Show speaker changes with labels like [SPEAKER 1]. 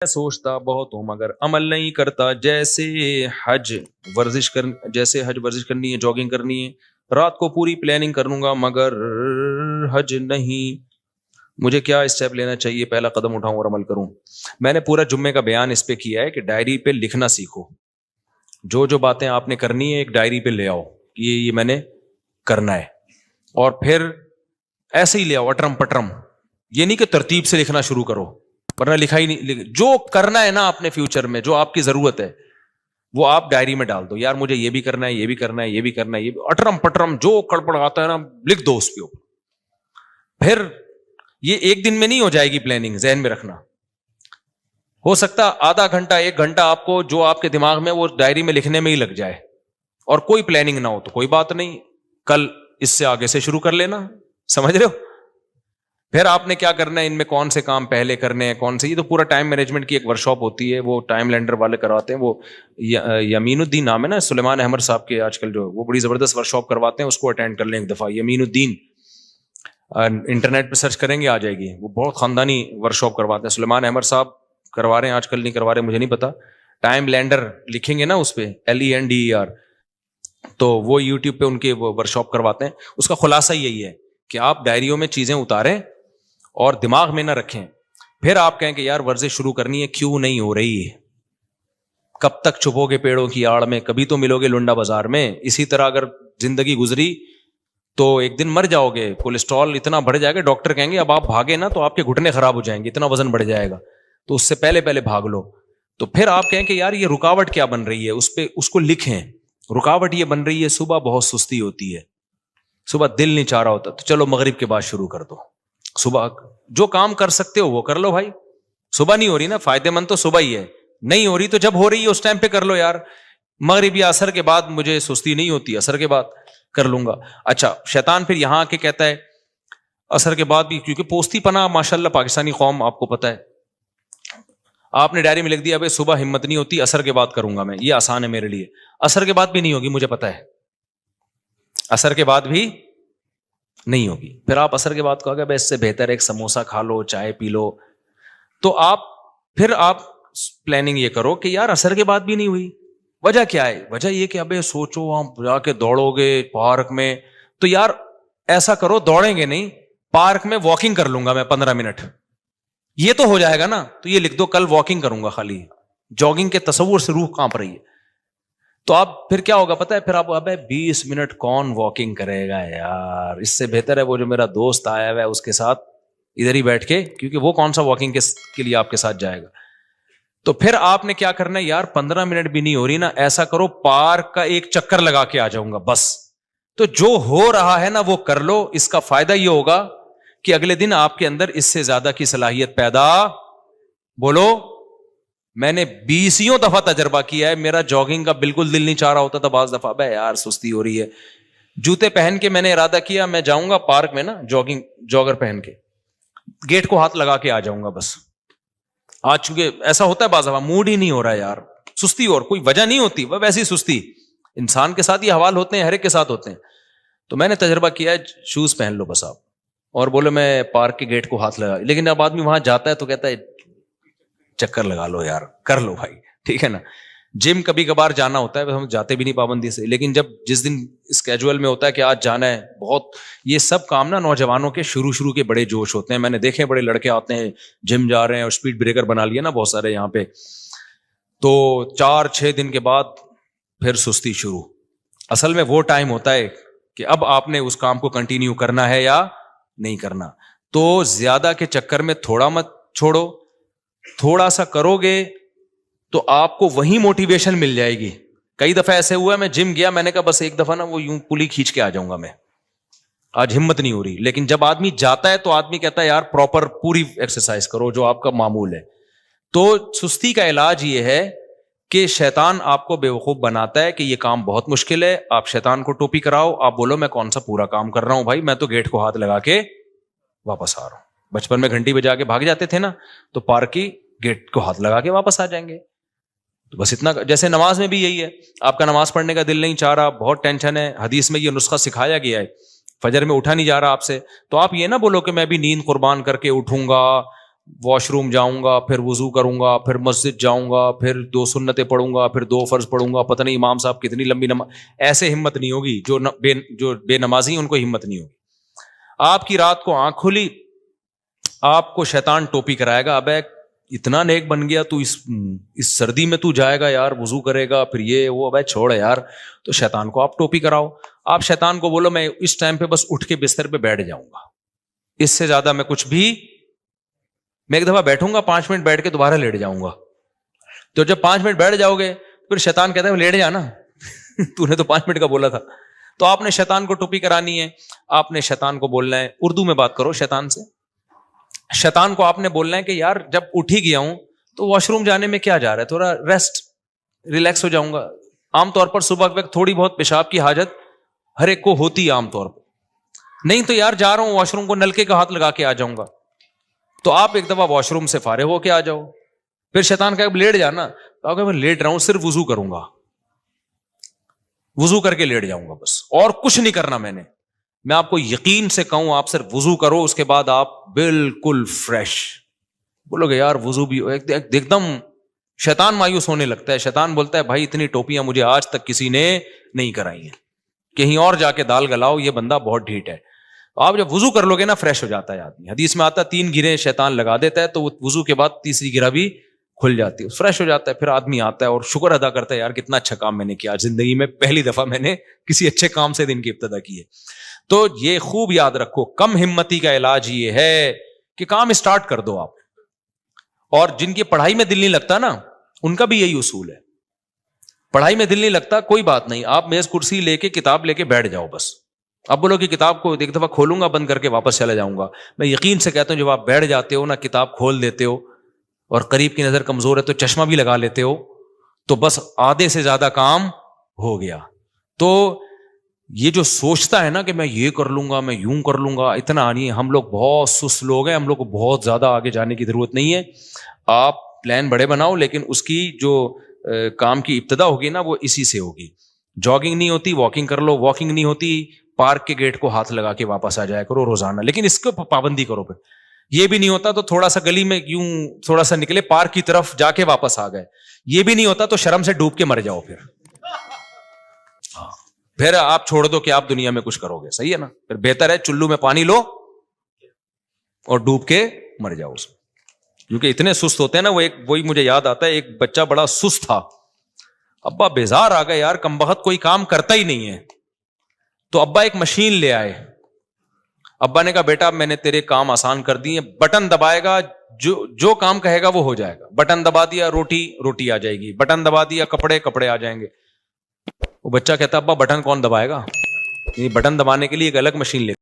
[SPEAKER 1] میں سوچتا بہت ہوں مگر عمل نہیں کرتا. جیسے حج ورزش کرنی ہے, جاگنگ کرنی ہے, رات کو پوری پلاننگ کر لوں گا مگر حج نہیں. مجھے کیا اسٹیپ لینا چاہیے؟ پہلا قدم اٹھاؤں اور عمل کروں. میں نے پورا جمعے کا بیان اس پہ کیا ہے کہ ڈائری پہ لکھنا سیکھو. جو باتیں آپ نے کرنی ہے ایک ڈائری پہ لے آؤ, یہ میں نے کرنا ہے, اور پھر ایسے ہی لے آؤ اٹرم پٹرم. یہ نہیں کہ ترتیب سے لکھنا شروع کرو ورنہ لکھا ہی نہیں. جو کرنا ہے نا اپنے فیوچر میں, جو آپ کی ضرورت ہے وہ آپ ڈائری میں ڈال دو. یار مجھے یہ بھی کرنا ہے, یہ بھی کرنا ہے, یہ بھی کرنا ہے, یہ بھی, اٹرم پٹرم جو کڑپڑ آتا ہے نا لکھ دو اس پہ. پھر یہ ایک دن میں نہیں ہو جائے گی پلاننگ, ذہن میں رکھنا. ہو سکتا آدھا گھنٹہ 1 گھنٹہ آپ کو جو آپ کے دماغ میں وہ ڈائری میں لکھنے میں ہی لگ جائے, اور کوئی پلاننگ نہ ہو تو کوئی بات نہیں, کل اس سے آگے سے شروع کر لینا. سمجھ رہے ہو؟ پھر آپ نے کیا کرنا ہے, ان میں کون سے کام پہلے کرنے ہیں, کون سے. یہ تو پورا ٹائم مینجمنٹ کی ایک ورکشاپ ہوتی ہے, وہ ٹائم لینڈر والے کرواتے ہیں. وہ یمین الدین نام ہے نا سلیمان احمد صاحب کے, آج کل جو وہ بڑی زبردست ورکشاپ کرواتے ہیں, اس کو اٹینڈ کر لیں ایک دفعہ. یمین الدین, انٹرنیٹ پہ سرچ کریں گے آ جائے گی. وہ بہت خاندانی ورکشاپ کرواتے ہیں. سلیمان احمد صاحب کروا رہے ہیں, آج کل نہیں کروا رہے مجھے نہیں پتا. ٹائم لینڈر لکھیں گے نا اس پہ, LENDER, تو وہ یوٹیوب پہ ان کے وہ ورکشاپ کرواتے ہیں. اس کا خلاصہ یہی ہے کہ آپ ڈائریوں میں چیزیں اتاریں اور دماغ میں نہ رکھیں. پھر آپ کہیں کہ یار ورزش شروع کرنی ہے, کیوں نہیں ہو رہی ہے؟ کب تک چھپو گے پیڑوں کی آڑ میں, کبھی تو ملو گے لنڈا بازار میں. اسی طرح اگر زندگی گزری تو ایک دن مر جاؤ گے. کولیسٹرول اتنا بڑھ جائے گا, ڈاکٹر کہیں گے اب آپ بھاگے نا تو آپ کے گھٹنے خراب ہو جائیں گے, اتنا وزن بڑھ جائے گا, تو اس سے پہلے بھاگ لو. تو پھر آپ کہیں کہ یار یہ رکاوٹ کیا بن رہی ہے, اس کو لکھیں. رکاوٹ یہ بن رہی ہے, صبح بہت سستی ہوتی ہے, صبح دل نہیں چاہ رہا ہوتا, تو چلو مغرب کے بعد شروع کر دو. صبح جو کام کر سکتے ہو وہ کر لو بھائی. صبح نہیں ہو رہی نا, فائدے مند تو صبح ہی ہے. نہیں ہو رہی تو جب ہو رہی ہے اس ٹائم پہ کر لو یار. مغرب یا عصر کے بعد مجھے سستی نہیں ہوتی, عصر کے بعد کر لوں گا. اچھا, شیطان پھر یہاں آ کے کہتا ہے عصر کے بعد بھی, کیونکہ پوستی پناہ ماشاءاللہ پاکستانی قوم آپ کو پتا ہے. آپ نے ڈائری میں لکھ دیا ابھی صبح ہمت نہیں ہوتی, عصر کے بعد کروں گا میں, یہ آسان ہے میرے لیے. عصر کے بعد بھی نہیں ہوگی, مجھے پتا ہے عصر کے بعد بھی نہیں ہوگی. پھر آپ عصر کے بعد کہو گے اس سے بہتر ایک سموسہ کھا لو, چائے پی لو. تو آپ پلاننگ یہ کرو کہ یار عصر کے بعد بھی نہیں ہوئی, وجہ کیا ہے؟ وجہ یہ کہ ابے سوچو آپ جا کے دوڑو گے پارک میں, تو یار ایسا کرو دوڑیں گے نہیں, پارک میں واکنگ کر لوں گا میں 15 منٹ, یہ تو ہو جائے گا نا. تو یہ لکھ دو کل واکنگ کروں گا خالی. جاگنگ کے تصور سے روح کانپ رہی ہے. تو آپ پھر کیا ہوگا پتا ہے, پھر آپ ابے 20 منٹ کون واکنگ کرے گا یار, اس سے بہتر ہے وہ جو میرا دوست آیا ہوا ہے اس کے ساتھ ادھر ہی بیٹھ کے, کیونکہ وہ کون سا واکنگ کے لیے آپ کے ساتھ جائے گا. تو پھر آپ نے کیا کرنا ہے یار, 15 منٹ بھی نہیں ہو رہی نا, ایسا کرو پارک کا ایک چکر لگا کے آ جاؤں گا بس. تو جو ہو رہا ہے نا وہ کر لو. اس کا فائدہ یہ ہوگا کہ اگلے دن آپ کے اندر اس سے زیادہ کی صلاحیت پیدا, بولو. میں نے 20 دفعہ تجربہ کیا ہے, میرا جاگنگ کا بالکل دل نہیں چاہ رہا ہوتا تھا. بعض دفعہ بھائی یار سستی ہو رہی ہے, جوتے پہن کے میں نے ارادہ کیا میں جاؤں گا پارک میں نا, جاگر پہن کے گیٹ کو ہاتھ لگا کے آ جاؤں گا بس. آج چونکہ ایسا ہوتا ہے بعض دفعہ موڈ ہی نہیں ہو رہا ہے یار, سستی, اور کوئی وجہ نہیں ہوتی, وہ ویسی سستی. انسان کے ساتھ یہ حوال ہوتے ہیں, ہر ایک کے ساتھ ہوتے ہیں. تو میں نے تجربہ کیا ہے, شوز پہن لو بس آپ, اور بولے میں پارک کے گیٹ کو ہاتھ لگا. لیکن اب آدمی وہاں جاتا ہے تو کہتا ہے چکر لگا لو یار, کر لو بھائی, ٹھیک ہے نا. جم کبھی کبھار جانا ہوتا ہے, ہم جاتے بھی نہیں پابندی سے, لیکن جس دن اسکیجول میں ہوتا ہے کہ آج جانا ہے, بہت یہ سب کام نا نوجوانوں کے شروع کے بڑے جوش ہوتے ہیں. میں نے دیکھے بڑے لڑکے آتے ہیں جم جا رہے ہیں, اور اسپیڈ بریکر بنا لیا نا بہت سارے یہاں پہ, تو 4-6 دن کے بعد پھر سستی شروع. اصل میں وہ ٹائم ہوتا ہے کہ اب آپ نے اس کام کو کنٹینیو کرنا ہے یا نہیں کرنا. تو زیادہ کے چکر میں تھوڑا مت چھوڑو, تھوڑا سا کرو گے تو آپ کو وہی موٹیویشن مل جائے گی. کئی دفعہ ایسے ہوا ہے, میں جم گیا, میں نے کہا بس ایک دفعہ نا وہ یوں پلی کھینچ کے آ جاؤں گا, میں آج ہمت نہیں ہو رہی. لیکن جب آدمی جاتا ہے تو آدمی کہتا ہے یار پراپر پوری ایکسرسائز کرو جو آپ کا معمول ہے. تو سستی کا علاج یہ ہے کہ شیطان آپ کو بیوقوف بناتا ہے کہ یہ کام بہت مشکل ہے. آپ شیطان کو ٹوپی کراؤ, آپ بولو میں کون سا پورا کام کر رہا ہوں بھائی, میں تو گیٹ کو ہاتھ لگا کے واپس آ رہا ہوں. بچپن میں گھنٹی بجا کے بھاگ جاتے تھے نا, تو پارک کی گیٹ کو ہاتھ لگا کے واپس آ جائیں گے. تو بس اتنا. جیسے نماز میں بھی یہی ہے, آپ کا نماز پڑھنے کا دل نہیں چاہ رہا, بہت ٹینشن ہے, حدیث میں یہ نسخہ سکھایا گیا ہے, فجر میں اٹھا نہیں جا رہا آپ سے, تو آپ یہ نہ بولو کہ میں بھی نیند قربان کر کے اٹھوں گا, واش روم جاؤں گا, پھر وضو کروں گا, پھر مسجد جاؤں گا, پھر 2 سنتیں پڑھوں گا, پھر 2 فرض پڑھوں گا, پتہ نہیں امام صاحب کتنی لمبی نماز. ایسے ہمت نہیں ہوگی. جو بے نمازی ہیں ان کو ہمت نہیں ہوگی. آپ کی رات کو آنکھ کھلی, آپ کو شیطان ٹوپی کرائے گا, اب اتنا نیک بن گیا تو اس سردی میں تو جائے گا یار, وضو کرے گا, پھر یہ وہ, اب چھوڑ یار. تو شیطان کو آپ ٹوپی کراؤ. آپ شیطان کو بولو میں اس ٹائم پہ بس اٹھ کے بستر پہ بیٹھ جاؤں گا, اس سے زیادہ میں کچھ بھی, میں ایک دفعہ بیٹھوں گا 5 منٹ بیٹھ کے دوبارہ لیٹ جاؤں گا. تو جب 5 منٹ بیٹھ جاؤ گے پھر شیطان کہتا ہے لیٹ جانا تو نے تو 5 منٹ کا بولا تھا. تو آپ نے شیطان کو ٹوپی کرانی ہے. آپ نے شیطان کو بولنا ہے, اردو میں بات کرو شیطان سے. شیطان کو آپ نے بولنا ہے کہ یار جب اٹھ ہی گیا ہوں تو واش روم جانے میں کیا جا رہا ہے, تھوڑا ریسٹ ریلیکس ہو جاؤں گا. عام طور پر صبح کے وقت تھوڑی بہت پیشاب کی حاجت ہر ایک کو ہوتی ہے عام طور پر. نہیں تو یار جا رہا ہوں واش روم کو, نلکے کا ہاتھ لگا کے آ جاؤں گا. تو آپ ایک دفعہ واش روم سے فارغ ہو کے آ جاؤ. پھر شیطان کہے لیٹ جانا, تو کہ میں لیٹ رہا ہوں, صرف وضو کروں گا, وضو کر کے لیٹ جاؤں گا بس, اور کچھ نہیں کرنا میں نے. میں آپ کو یقین سے کہوں آپ صرف وضو کرو, اس کے بعد آپ بالکل فریش. بولو گے یار وضو بھی ایک دم, شیطان مایوس ہونے لگتا ہے. شیطان بولتا ہے بھائی اتنی ٹوپیاں مجھے آج تک کسی نے نہیں کرائی ہیں, کہیں اور جا کے دال گلاؤ, یہ بندہ بہت ڈھیٹ ہے. آپ جب وضو کر لو گے نا فریش ہو جاتا ہے آدمی. حدیث میں آتا ہے 3 گریں شیطان لگا دیتا ہے, تو وضو کے بعد تیسری گرہ بھی کھل جاتی ہے, فریش ہو جاتا ہے. پھر آدمی آتا ہے اور شکر ادا کرتا ہے یار کتنا اچھا کام میں نے کیا, زندگی میں پہلی دفعہ میں نے کسی اچھے کام سے دن کی ابتدا کی ہے. تو یہ خوب یاد رکھو, کم ہمتی کا علاج یہ ہے کہ کام اسٹارٹ کر دو آپ. اور جن کی پڑھائی میں دل نہیں لگتا نا, ان کا بھی یہی اصول ہے. پڑھائی میں دل نہیں لگتا, کوئی بات نہیں, آپ میز کرسی لے کے کتاب لے کے بیٹھ جاؤ بس. اب بولو کہ کتاب کو ایک دفعہ کھولوں گا بند کر کے واپس چلا جاؤں گا. میں یقین سے کہتا ہوں جب آپ بیٹھ جاتے ہو نا, کتاب کھول دیتے ہو, اور قریب کی نظر کمزور ہے تو چشمہ بھی لگا لیتے ہو, تو بس آدھے سے زیادہ کام ہو گیا. تو یہ جو سوچتا ہے نا کہ میں یہ کر لوں گا, میں یوں کر لوں گا, اتنا نہیں ہے. ہم لوگ بہت سست لوگ ہیں, ہم لوگ کو بہت زیادہ آگے جانے کی ضرورت نہیں ہے. آپ پلان بڑے بناؤ, لیکن اس کی جو کام کی ابتدا ہوگی نا وہ اسی سے ہوگی. جاگنگ نہیں ہوتی, واکنگ کر لو. واکنگ نہیں ہوتی, پارک کے گیٹ کو ہاتھ لگا کے واپس آ جایا کرو روزانہ, لیکن اس کو پابندی کرو. پھر یہ بھی نہیں ہوتا تو تھوڑا سا گلی میں یوں تھوڑا سا نکلے, پارک کی طرف جا کے واپس آ گئے. یہ بھی نہیں ہوتا تو شرم سے ڈوب کے مر جاؤ. پھر آپ چھوڑ دو کہ آپ دنیا میں کچھ کرو گے, صحیح ہے نا. پھر بہتر ہے چلو میں پانی لو اور ڈوب کے مر جاؤ اس میں, کیونکہ اتنے سست ہوتے ہیں نا. وہی مجھے یاد آتا ہے, ایک بچہ بڑا سست تھا, ابا بیزار آ گئے یار, کمبخت کوئی کام کرتا ہی نہیں ہے. تو ابا ایک مشین لے آئے. ابا نے کہا بیٹا میں نے تیرے کام آسان کر دیے, بٹن دبائے گا, جو کام کہے گا وہ ہو جائے گا. بٹن دبا دیا روٹی آ جائے گی, بٹن دبا دیا کپڑے آ جائیں گے. وہ بچہ کہتا ابا بٹن کون دبائے گا, بٹن دبانے کے لیے ایک الگ مشین لے